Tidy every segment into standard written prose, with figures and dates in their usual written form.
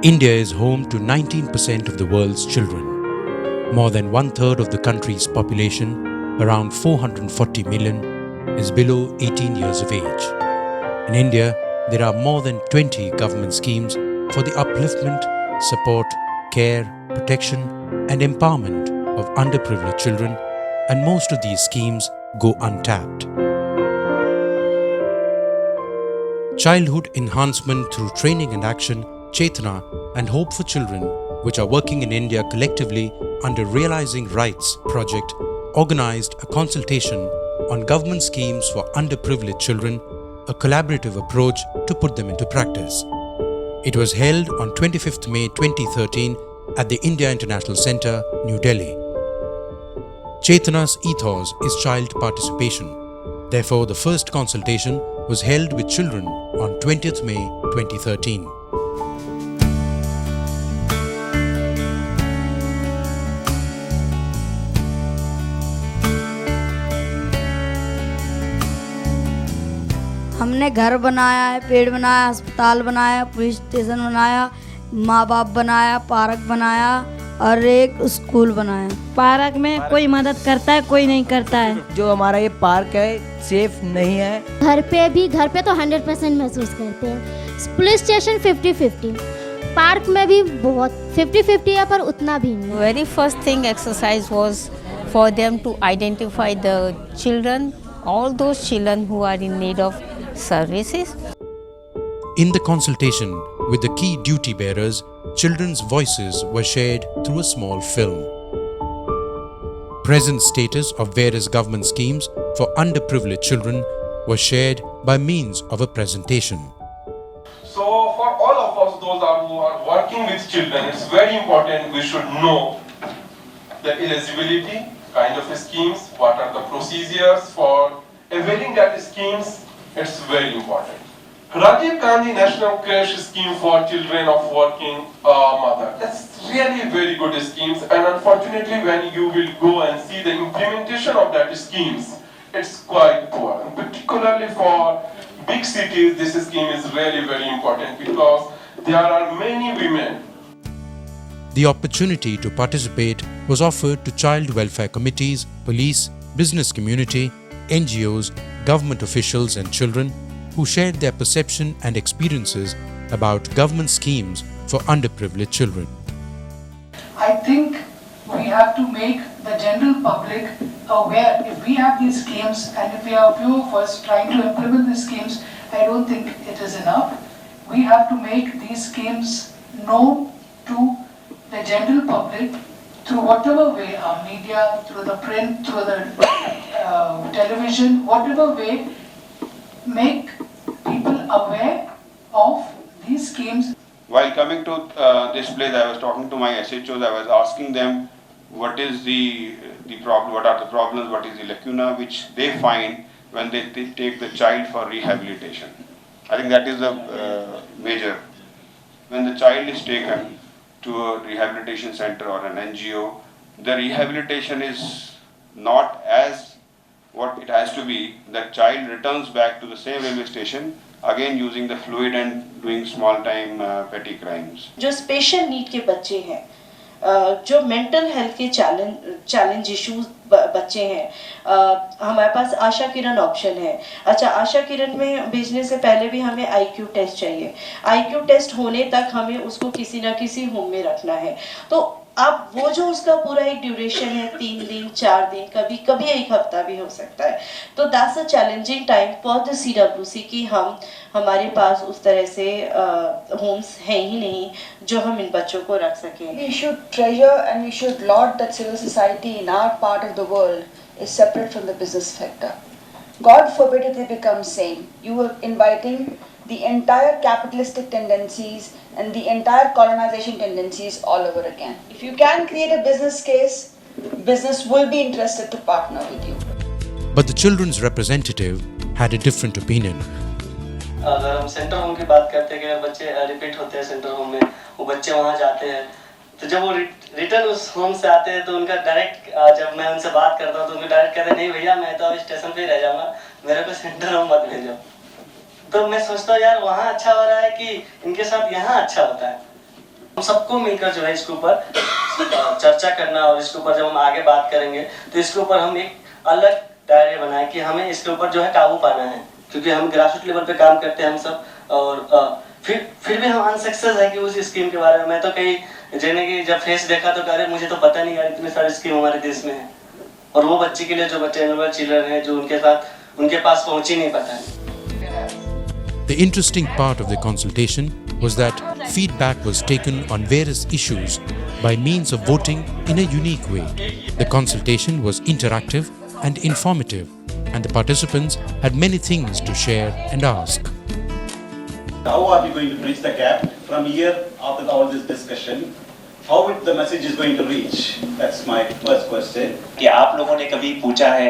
India is home to 19% of the world's children. More than one-third of the country's population, around 440 million, is below 18 years of age. In India, there are more than 20 government schemes for the upliftment, support, care, protection and empowerment of underprivileged children, and most of these schemes go untapped. Childhood Enhancement through Training and Action, Chetna and Hope for Children, which are working in India collectively under Realizing Rights project, organized a consultation on government schemes for underprivileged children, a collaborative approach to put them into practice. It was held on 25th May 2013 at the India International Centre, New Delhi. Chetna's ethos is child participation. Therefore, the first consultation was held with children on 20th May 2013. हमने घर बनाया है, पेड़ बनाया, अस्पताल बनाया, police station बनाया, माँ बाप बनाया, पार्क बनाया और एक स्कूल बनाया। पार्क में कोई मदद करता है, कोई नहीं करता है। जो हमारा ये पार्क है सेफ नहीं है। घर पे तो 100% महसूस करते हैं। पुलिस स्टेशन 50-50, पार्क में भी बहुत 50-50 है पर उतना भी नहीं। Very first thing exercise was for them to identify the children, all those children who are in need of services. In the consultation with the key duty bearers, children's voices were shared through a small film. Present status of various government schemes for underprivileged children was shared by means of a presentation. So for all of us, those who are working with children, it's very important we should know the eligibility, kind of schemes, what are the procedures for availing that schemes. It's very important. Rajiv Gandhi National Creche Scheme for Children of Working Mother. That's really very good schemes, and unfortunately when you will go and see the implementation of that schemes, it's quite poor. And particularly for big cities, this scheme is really very important because there are many women. The opportunity to participate was offered to child welfare committees, police, business community, NGOs, government officials and children who shared their perception and experiences about government schemes for underprivileged children. I think we have to make the general public aware. If we have these schemes and if we are a few of us trying to implement these schemes, I don't think it is enough. We have to make these schemes known to the general public through whatever way, our media, through the print, through the television, whatever way, make people aware of these schemes. While coming to this place, I was talking to my SHOs. I was asking them what is the problem, what are the problems, what is the lacuna which they find when they take the child for rehabilitation. I think that is the major. When the child is taken to a rehabilitation center or an NGO, the rehabilitation is not as what it has to be. The child returns back to the same railway station, again using the fluid and doing small time petty crimes. जो special need के बच्चे हैं, जो mental health के challenge issues बच्चे हैं, हमारे पास Asha Kiran option है। अच्छा, आशा किरण में भेजने से पहले भी हमें आईक्यू टेस्ट चाहिए। आईक्यू टेस्ट होने तक हमें उसको किसी ना किसी होम में रखना है। तो अब वो जो उसका पूरा एक ड्यूरेशन है, 3 दिन 4 दिन, कभी कभी 1 हफ्ता भी हो सकता है। तो that's a challenging time for the CWC कि हमारे पास उस तरह से होम्स हैं ही नहीं जो हम इन बच्चों को रख सकें। We should treasure and we should laud that civil society in our part of the world is separate from the business sector. God forbid if they become same. You are inviting the entire capitalistic tendencies and the entire colonization tendencies all over again. If you can create a business case, business will be interested to partner with you. But the children's representative had a different opinion. अगर हम centre home की बात करते हैं कि बच्चे repeat होते हैं सेंटर होम में, वो बच्चे वहाँ जाते हैं, तो जब वो रिटर्न उस होम से आते हैं तो उनका डायरेक्ट, जब मैं उनसे बात करता हूँ तो उनको डायरेक्ट कहते हैं नहीं भैया मैं तो स्टेशन पे ही रह जाऊँगा, मेरे को सेंटर होम मत भेजो। तो मैं सोचता हूँ यार वहाँ अच्छा हो रहा है कि इनके साथ यहाँ अच्छा होता है। हम सबको मिलकर जो है इसके ऊपर चर्चा करना और इसके ऊपर जब हम आगे बात करेंगे तो इसके ऊपर हम एक अलग दायरे बनाए कि हमें इसके ऊपर जो है काबू पाना है, क्योंकि हम ग्रासरूट लेवल पे काम करते हैं हम सब, और फिर भी हम अनसक्सेस है कि उस स्कीम के बारे में। मैं तो कई जने की जब फेस देखा तो कह रहे मुझे तो पता नहीं यार इतने सारे स्कीम हमारे देश में है, और वो बच्चे के लिए जो बच्चे चिल्ड्रन है जो उनके पास पहुंच ही नहीं पाता है। The interesting part of the consultation was that feedback was taken on various issues by means of voting in a unique way. The consultation was interactive and informative, and the participants had many things to share and ask. How are we going to bridge the gap from here after all this discussion? How the message is going to reach? That's my first question. कि आप लोगों ने कभी पूछा है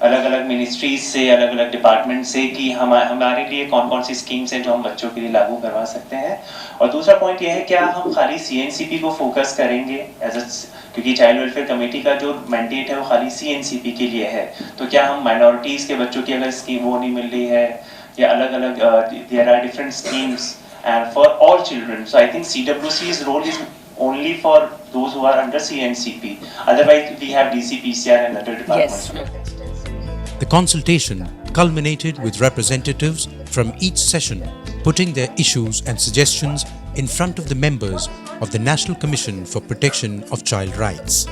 अलग अलग ministries से, अलग अलग डिपार्टमेंट से कि हमारे लिए कौन कौन सी स्कीम्स हैं जो हम बच्चों के लिए लागू करवा सकते हैं? और दूसरा पॉइंट ये है, क्या हम खाली CNCP को फोकस करेंगे क्योंकि चाइल्ड वेलफेयर कमेटी का जो मैंडेट है वो खाली CNCP के लिए है, तो क्या हम माइनॉरिटीज़ के बच्चों की अगर स्कीम वो नहीं मिल रही है या अलग अलग there are different schemes and for all children, so I think CWC's role is only for those who are under CNCP. Otherwise, we have DCPCR and other departments. Yes. The consultation culminated with representatives from each session putting their issues and suggestions in front of the members of the National Commission for Protection of Child Rights.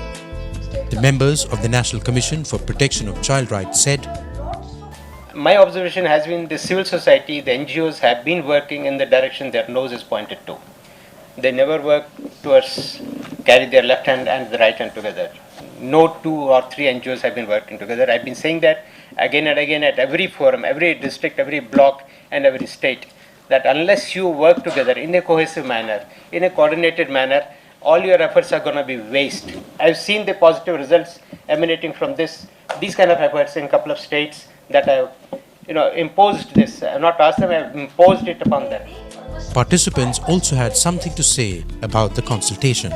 The members of the National Commission for Protection of Child Rights said, my observation has been the civil society, the NGOs have been working in the direction their nose is pointed to. They never work towards carry their left hand and the right hand together. No 2 or 3 NGOs have been working together. I've been saying that again and again at every forum, every district, every block and every state, that unless you work together in a cohesive manner, in a coordinated manner, all your efforts are going to be waste. I've seen the positive results emanating from these kind of efforts in a couple of states that have imposed this. I've not asked them, I've imposed it upon them. Participants also had something to say about the consultation.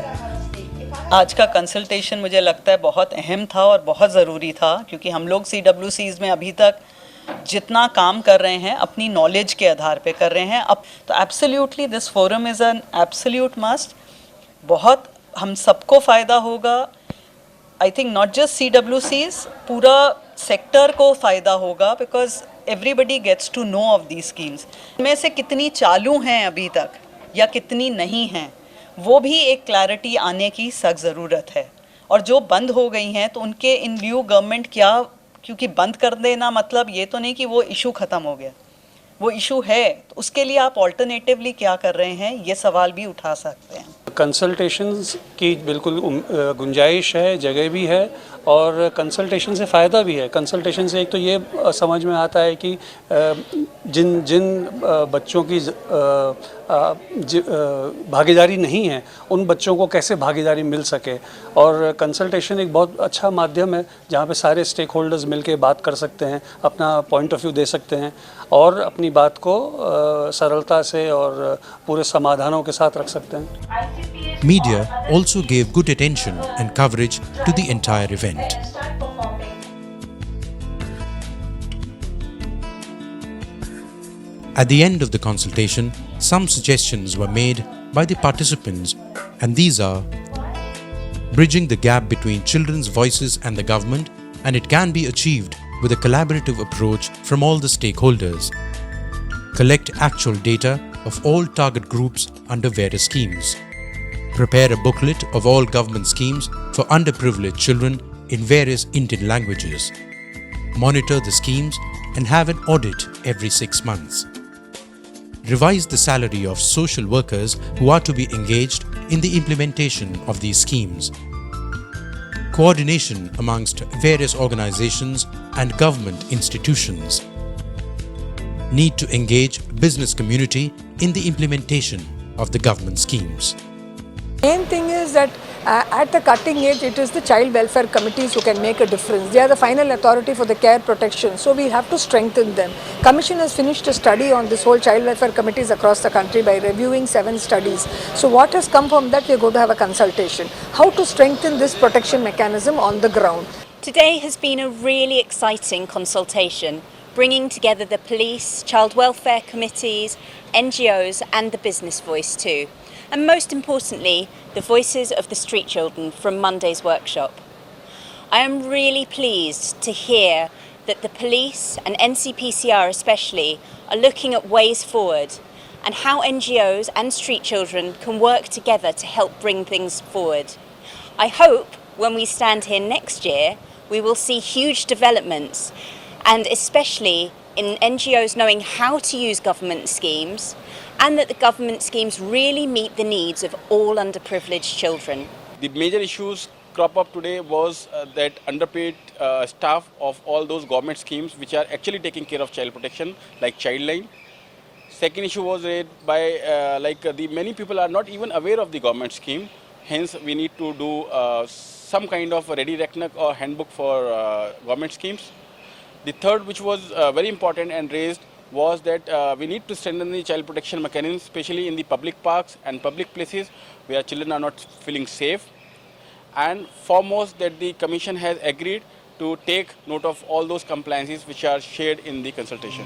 आज का consultation मुझे लगता है बहुत अहम था और बहुत ज़रूरी था, क्योंकि हम लोग CWCs में अभी तक जितना काम कर रहे हैं अपनी नॉलेज के आधार पे कर रहे हैं। अब तो absolutely this forum is an absolute must. बहुत हम सबको फ़ायदा होगा। I think not just CWCs, पूरा सेक्टर को फ़ायदा होगा, because everybody gets to know of the schemes. इनमें से कितनी चालू हैं अभी तक या कितनी नहीं हैं, वो भी एक क्लैरिटी आने की सख्त ज़रूरत है। और जो बंद हो गई हैं तो उनके इन व्यू गवर्नमेंट क्या, क्योंकि बंद कर देना मतलब ये तो नहीं कि वो इशू ख़त्म हो गया, वो इशू है, तो उसके लिए आप ऑल्टरनेटिवली क्या कर रहे हैं, ये सवाल भी उठा सकते हैं। कंसल्टेशंस की बिल्कुल गुंजाइश है, जगह भी है, और कंसल्टेशन से फ़ायदा भी है। कंसल्टेशन से एक तो ये समझ में आता है कि जिन बच्चों की भागीदारी नहीं है उन बच्चों को कैसे भागीदारी मिल सके। और कंसल्टेशन एक बहुत अच्छा माध्यम है जहाँ पे सारे स्टेक होल्डर्स मिल के बात कर सकते हैं, अपना पॉइंट ऑफ व्यू दे सकते हैं और अपनी बात को सरलता से और पूरे समाधानों के साथ रख सकते हैं। Media also gave good attention and coverage to the entire event. At the end of the consultation, some suggestions were made by the participants, and these are: bridging the gap between children's voices and the government, and it can be achieved with a collaborative approach from all the stakeholders. Collect actual data of all target groups under various schemes. Prepare a booklet of all government schemes for underprivileged children in various Indian languages. Monitor the schemes and have an audit every 6 months. Revise the salary of social workers who are to be engaged in the implementation of these schemes. Coordination amongst various organizations and government institutions. Need to engage business community in the implementation of the government schemes. Main thing is that at the cutting edge, it is the child welfare committees who can make a difference. They are the final authority for the care protection, so we have to strengthen them. Commission has finished a study on this whole child welfare committees across the country by reviewing 7 studies. So what has come from that, we are going to have a consultation. How to strengthen this protection mechanism on the ground. Today has been a really exciting consultation, bringing together the police, child welfare committees, NGOs and the business voice too. and most importantly, the voices of the street children from Monday's workshop. I am really pleased to hear that the police and NCPCR especially are looking at ways forward and how NGOs and street children can work together to help bring things forward. I hope when we stand here next year, we will see huge developments, and especially in NGOs knowing how to use government schemes, and that the government schemes really meet the needs of all underprivileged children. The major issues crop up today was that underpaid staff of all those government schemes which are actually taking care of child protection, like Childline. Second issue was raised by the many people are not even aware of the government scheme. Hence, we need to do some kind of a ready reckoner or handbook for government schemes. The third, which was very important and raised, was that we need to strengthen the child protection mechanism, especially in the public parks and public places where children are not feeling safe. And foremost, that the Commission has agreed to take note of all those compliances which are shared in the consultation.